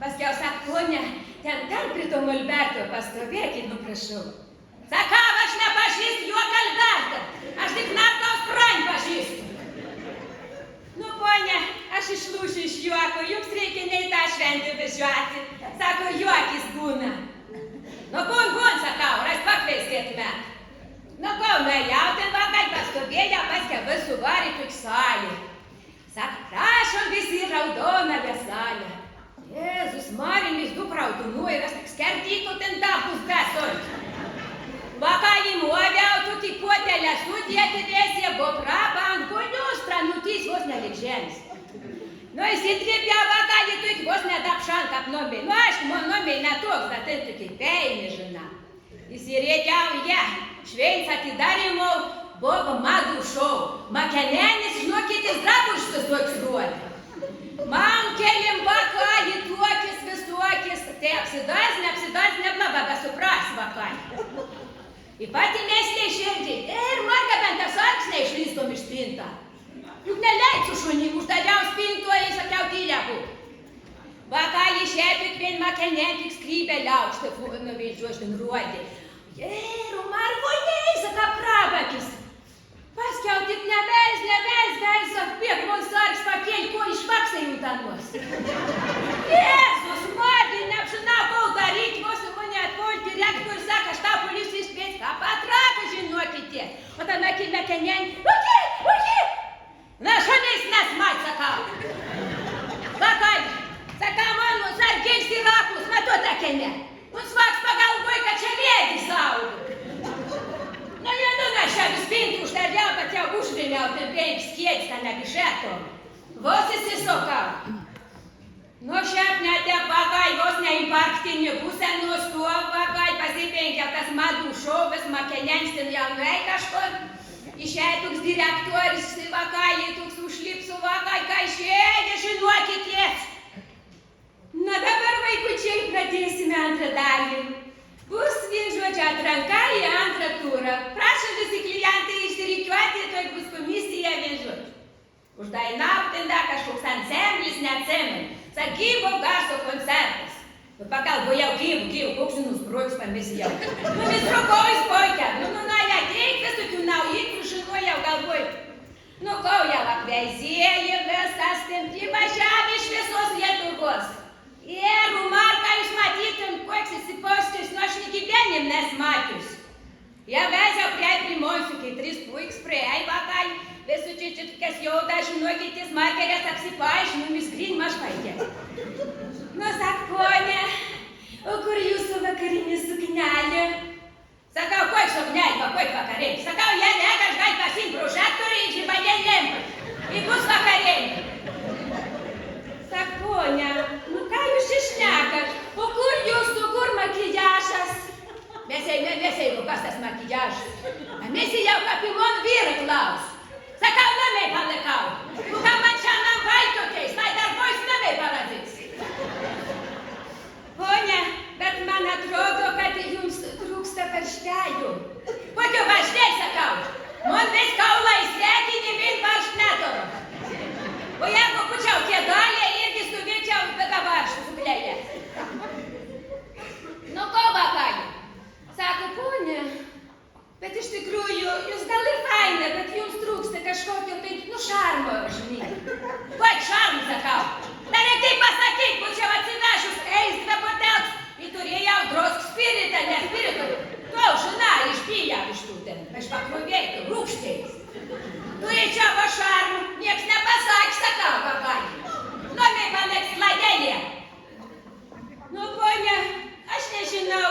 Paskiau sako, ponia, ten prie to molberto Sakau, pastovėkit, nu prašau. Sakau, aš nepažįstu juoką Albertą. Aš tik Nartaus Kronį pažįstu. Nu, ponia, aš išlūšiu iš juoko, jums reikia nei tą šventę važiuoti. Sako, juokis būna. Nu, bun, sakau, ras pakvieskėtume. Nu, kol nuėjau, ten vakar pastovėjau, paskiau visų varį tik salį. Sako, prašom visi raudonąją salę. Jėzus, Marinis du raudonų ir aš tik skerdyko ten tapus besort. Vakar įmuoviau, tu tik puotelę sudėti vėsė, buvo praba ant gonius, tranutys vos nelik žemės. Nu, įsitripė vakar, tu tik vos nedapšank apnomė. Nu, aišku, man nomė netoks, bet tai tik įpeini, žina. Įsirėkiau, šveins atidarimo, buvo madų šou. Makenenis, žinokitis, drabužtis toks ruodė. Man kelim vakar, tuokis, visuokis, tai apsidars, neblaba, bet supras vakar. Ypatingesnė širdžiai. Ir marga bent tas arksnė išlystom iš spintą. Juk neleidžiu šunim, uždariau spintoje, sakiau tylę būt. Vakar išėpik vien makenė, tik skrybė liaukštą, nuveidžiuoštin ruodė. Ir marvojai, saka prabakis. Paskiau tik nebeis, atpiek man sargs pakėl, ko išvaksai jų tanos. Jėzus, Margi, neapžinau, kol daryti, vos mane atpol direktorius, sako, aš tau policijai iškvies, ką patraka, žinokite. O tada kilme kenien, uki! Na, šoniais nesmat, sakau. Vakar, sakau, man sargėls į rakus, metu tą kenien. Un svaks pagalvoj, kad čia lėdį saugo. Nu, jie nunešė vis pintų, uždariau, bet jau užviliau, ten beig skiedis, ten nebišėto. Vos įsisukau. Nu, šiaip netep vakar, vos neimparktinį pusę nustuo vakar, pasipenkia tas madų šovis, makenens ten jaunai kažkur. Išėjo toks direktorius vakar, jie toks užlipsų vakar, ką išėjo, žinokitės. Na, dabar vaikučiai pradėsime antrą dalį. Bus vienžodžio atranka į antrą turą. Prašom visi klientai išsirikiuoti, toj bus komisija vienžodžio. Uždainau ten dar kažkoks ansamblis, neatsimenu. Gyvo garso koncertas. Pagalvojau, gyvo, koks nusproks pamisijau. Nu, vis rukojus poikia. Nu, ateik visokių naujikų, žinojau, galvoj. Nu, kau jau apveizėja viskas, ten privažiavė iš visos Lietuvos. Jeigu Marką jūs matytum, koks įsipostys, nu aš negyvenim nesmačius. Ja veziau prie primonsiu, kai 3 puiks prie vakar, visų čia jauda, žinokitis, Markerės apsipaišinimis gryn mažvaitė. Nu, sak, ponė, o kur jūsų vakarinis suknelė? Sakau, koi suknelė, koi vakarėlė? Sakau, ja ne, aš gal pasim prožektorį, žibadė lempa. I bus vakarėlė. Sak, ponė, nu ką jūs išnekat? O kur makijažas? Mesėjau, kas tas makijažas? Mesėjau, kaip į mon vyrą klaus. Sakau, namai palikau. Nu, ką man šiandien vaikio keis, tai darbojus namai paradys. Ponia, bet man atrodo, kad jums trūksta varštelių. Kokio varštelių, sakau? Man vis kaulai svetinį vien varštnetoro. O jeigu pučiau kėdalę, irgi stovėčiau be varštų suklėlę. Nu, ko vakar? Sako, ponia, bet iš tikrųjų, jūs gal ir faina, bet jums trūksta kažkokio tai, šarmo, žinai. Vai šarmo, sakau. Dar ir taip pasakyk, būčiau atsinešus, eis, nepatelks. Ir turėjau drosk spiritą, ne spiritų. Tau, žina, išpijau iš tų ten, aš pakrovėjau, rūkštėjus. Turėčiau va šarmo, nieks nepasakė, sakau, vakar. Nomai paliks ladelė. Nu, ponia, aš nežinau.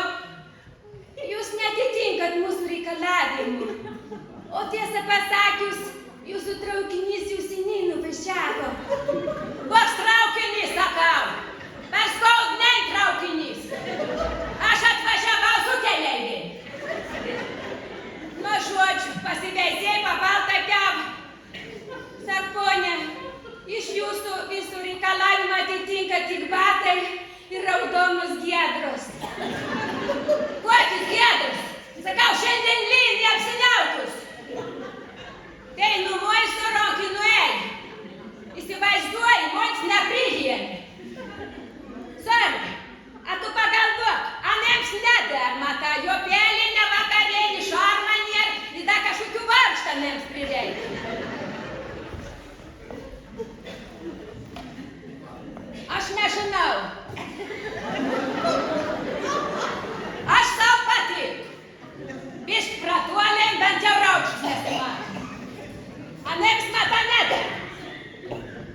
Jūs netitinkat mūsų reikalavimų. O tiesą pasakius, jūsų traukinys jau seniai nuvažiavo. Koks traukinys, sakau? Paskaudnai traukinys. Aš atvažiavau su keleiviai. Nu, žodžiu, pasiveizėjai pabaltą kevą. Sak, ponia, iš jūsų visų reikalavimų atitinka tik batai ir raudonos giedros. Kokis giedros? Sakau, šiandien lyni apsiniaukus. Tai numoj su rankinu ėlį. Įsivaizduoji, mums neprižiemi. nederma, ta jo pėlinė vakarėlį šarma nėr, į dar kažkokių varštanėms prireikia. Aš nežinau. Aš sau pati. Bišk pratuolėm, bent jau raukštis nesimatė. Anėms mata neder.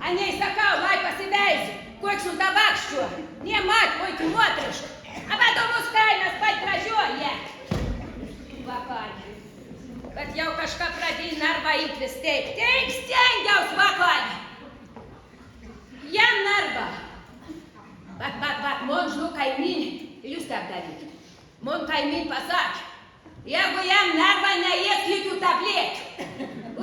Anei sakau, lai pasiveisiu, koks un tabakščiu. Nie mat, puikiai nuotriškai. Bet mūsų kaimas pat gražiuoja. Vakarė. Bet jau kažką pradėjo narvą įtvis teik. Teik stengiaus vakarė. Jam narvą. Bet, mon žinau kaimynį, jūs taip darykite. Mon kaimynį pasakė, jeigu jam narvą neės jokių tabletų,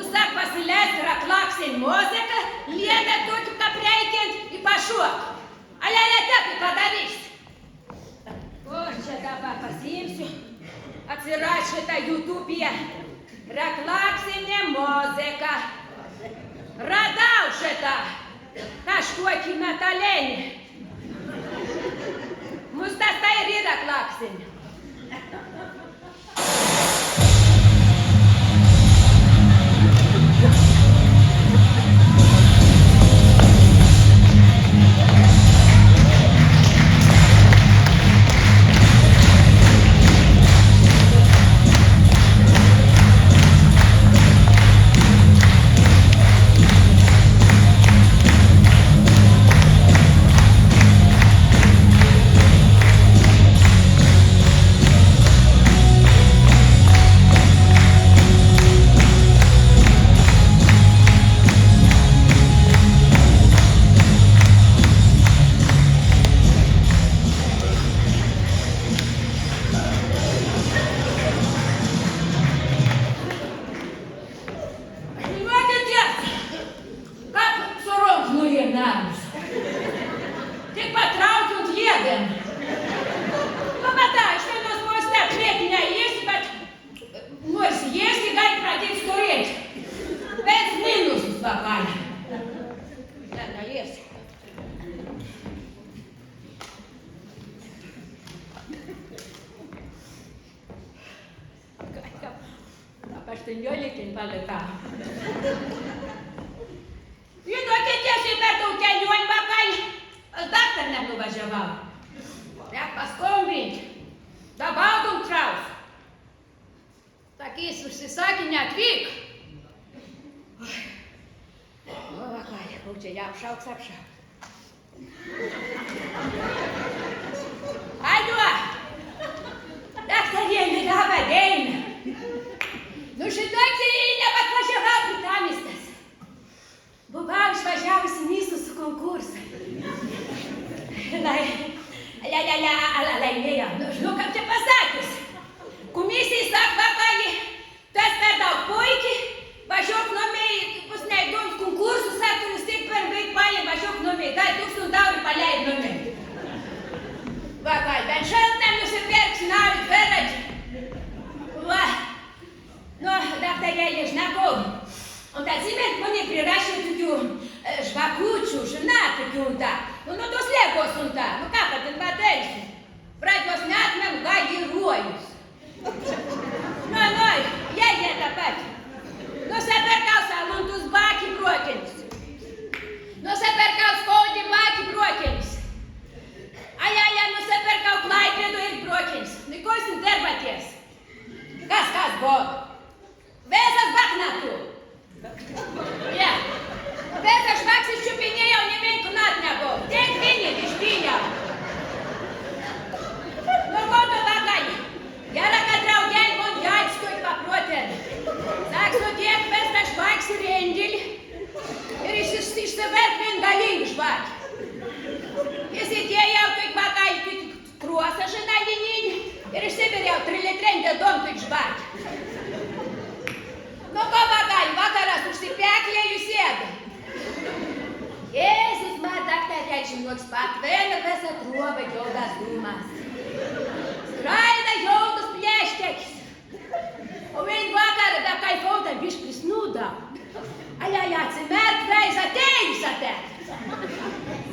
užsak pasileis raklaksin muziką, lietę tokių kapreikiant į pašuok. Alelė taip padarys. O čia dabar pasiimsiu, atsiras šitą YouTube'e. Raklaksinė muzika. Radau šitą kažkokį metalinį. Mus tas tai ir yra klaksinė.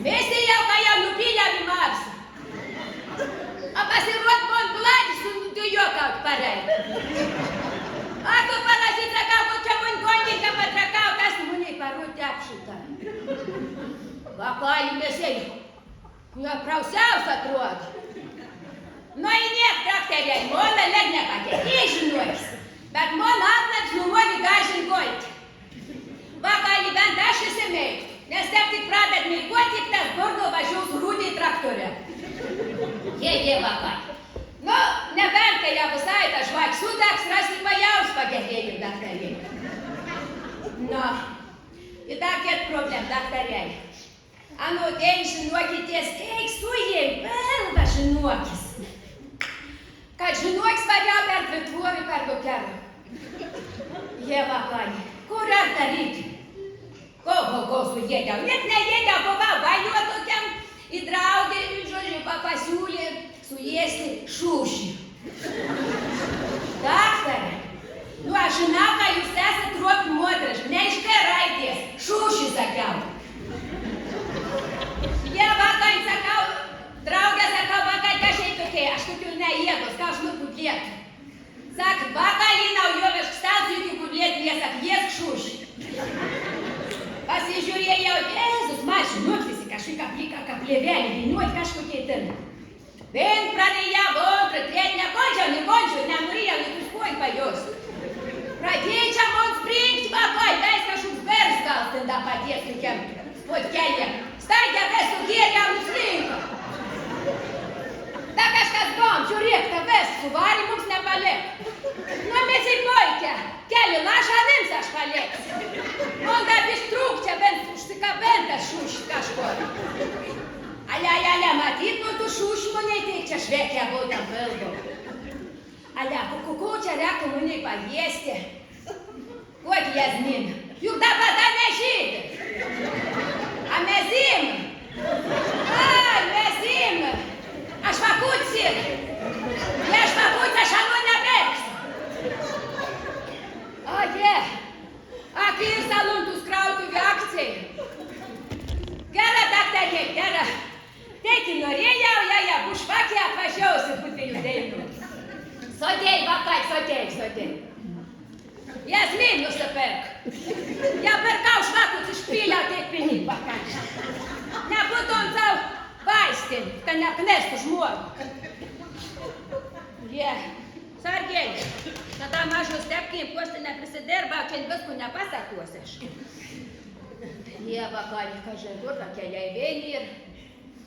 Visi jau, kai jau nupylėm į Marsą. O pasiruot man bladis A tu paraziți acau cu ce mânconi că pătrăcau ca să mâni parute apșuta. Vacai Dumnezeu, eu vreau să trog. Noi nie traktoriai, mole legne pake, iși noi. Bet mon atneks nu moni gažin goit. Vacai bent aš įsimėgti, nes taip tik pradėt mėgoti, tik tas burno važiaus rūdį traktorė. Jie vacai. Nu, nebent, kai jau visai ta žvaigždžių teks rasti pajaus pagerėjim daktarėm. Nu, ir dar kiek problem, daktarėm. Anu, ten žinokities, eik su jiem, pelva žinokis. Kad žinokis variau per Vitvorį per Dukerą. Jie vacai, kur ar daryti? Ko su jėdėl? Net nejėdėl, buvau važiuo tokiam į draugį, žodžiu, pasiūlė suėsti šūšį. Daktarė, nu aš žinau, kad jūs esat ruok moteris, ne iš raidės, šūšį sakiau. Jie vacai sakau, draugė sakau, vacai kažkai tokie, aš tokių neėdos, ką aš nukudlėtų. Sak, vacai į naujoviškų stalų iki kudlėtų, jie sak, jės šūšį. Pasižiūrėjau, Jėzus, man žinoktis į kažkokią pliką kaplėvelį, vyniuot kažkokiai ten. Vien pradėjau, antrą, trečią, nekončiau, nenorėjau, netuskoj pajus. Pradėjau man springt, vacai, tais kažkoks verskas ten da paties tokiam spotkelė. Staigė ves sugėrė, nuslinko. Da kažkas bom, žiūrėk, ta ves suvarį mums nepaliek. Nu, mes į poikę, keli lašą avims aš palieks. Man da bištrūkčia, bent užsikabentas šūšis kažkur. Ale, matyt, nu tu šūšį maniai teik čia švekia būtam vilgo. Ale, kuku čia reiktų maniai paviesti. Kokį Jazmin? Juk dabar da nežydė. A mes im? Ai, mes im. Aš vakuci. Aš vakuci, aš anu nebėgsiu. O, jie. Aki ir saluntus krautuvių akcijai. Gera, daktarė, gera. Teiki norėjau, ja, bušvakė atvažiausi po 2 dienų. Sodėjai, vacai, sodėjai. Jazmin nusipirk. Ja perkau švakus išpyliau, tiek pinigų pakanka. Nebūtum tau vaistinti, kad neapnestų žmogų. Sargiai, tada mažos tepkim, koštai neprisidirbau, čia visko nepasakuosi aš. Vacai, kažkai, kur tokie jai ir...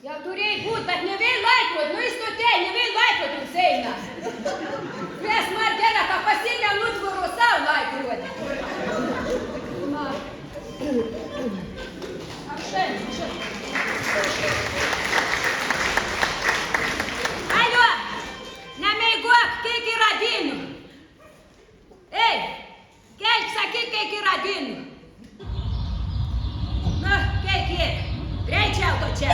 Jau turėjai būt, bet ne vien laikrodį, nu įstotėjai, ne vien laikrodį jums eina. Mes margera, ką pasiėmė nutvaro savo laikrodį. Na. Aš šiandien. Alio, nemeiguok, kiek yra dinų. Ei, kelk, sakyk, kiek yra dinų. Na, kiek. Greičiau to čia.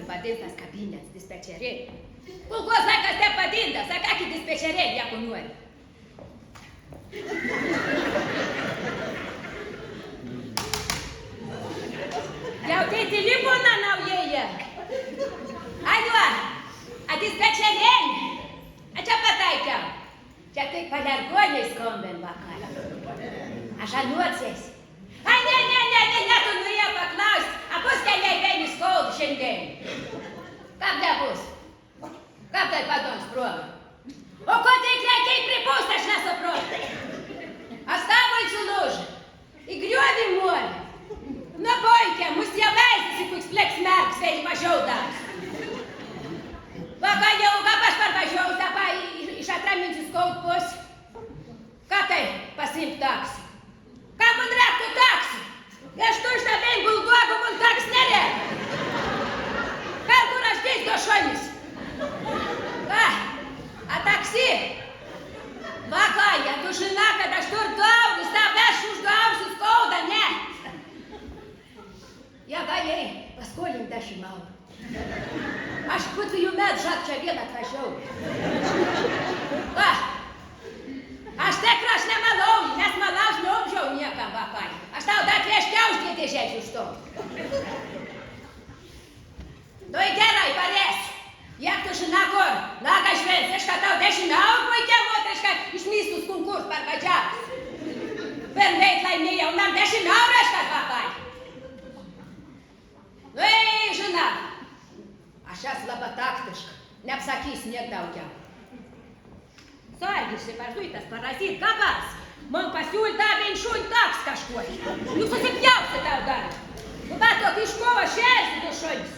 Vadintas kabinets dispečerė. Kulkos laikas te padintas, sakakį dispečerė, jeigu nori. Jau tai telefona naujėje. Alio, a dispečerė? A čia pataikiau. Čia taip padargoniai skambin vakar. Aš anuotsies. Ai, ne, tu norėjau paklausti, a bus keliai vieni skaudų šiandien. Kaip nebus? Kaip tai padons proga? O ko tai kreikiai pripūst, aš nesuprantu. Aš tavoj sulūžu, į griovį molį. Nu, boikė, mus jau veisisi, koks pleks merks, vėl mažiau dar. Vaka jau, kaip aš parvažiau, dabar iš atraminsiu skaudpus. Ką tai pasiimt taksi? Ką man reiktų taksi? Aš tu iš tavėjim bulduogu, man taks nereikia. Ką kur aš dėsiu šonis? Ką? A mažiau. Va, aš tikrai aš nemalauju, nes malaus neobžiau niekam, vakai. Aš tau dar prieškiau uždėtėžėsiu už to. Nu i gerai, parėsiu. Jak to žinakor, laga žvelsieška tau 10 eurų puikia moteriška iš mistus konkurs parvažiavus. Per veit laimėjau, man 10 eurųeškas vakai. Nu ei, žinok, aš esu labai taktiška, neapsakys niek daugiau. Suargysi parduitas parazit, kabas, man pasiūlė davė šūn toks kažkuo. Jūs susipjausi tau gali. Nu, bet tokį iš kovo šersi du šunis.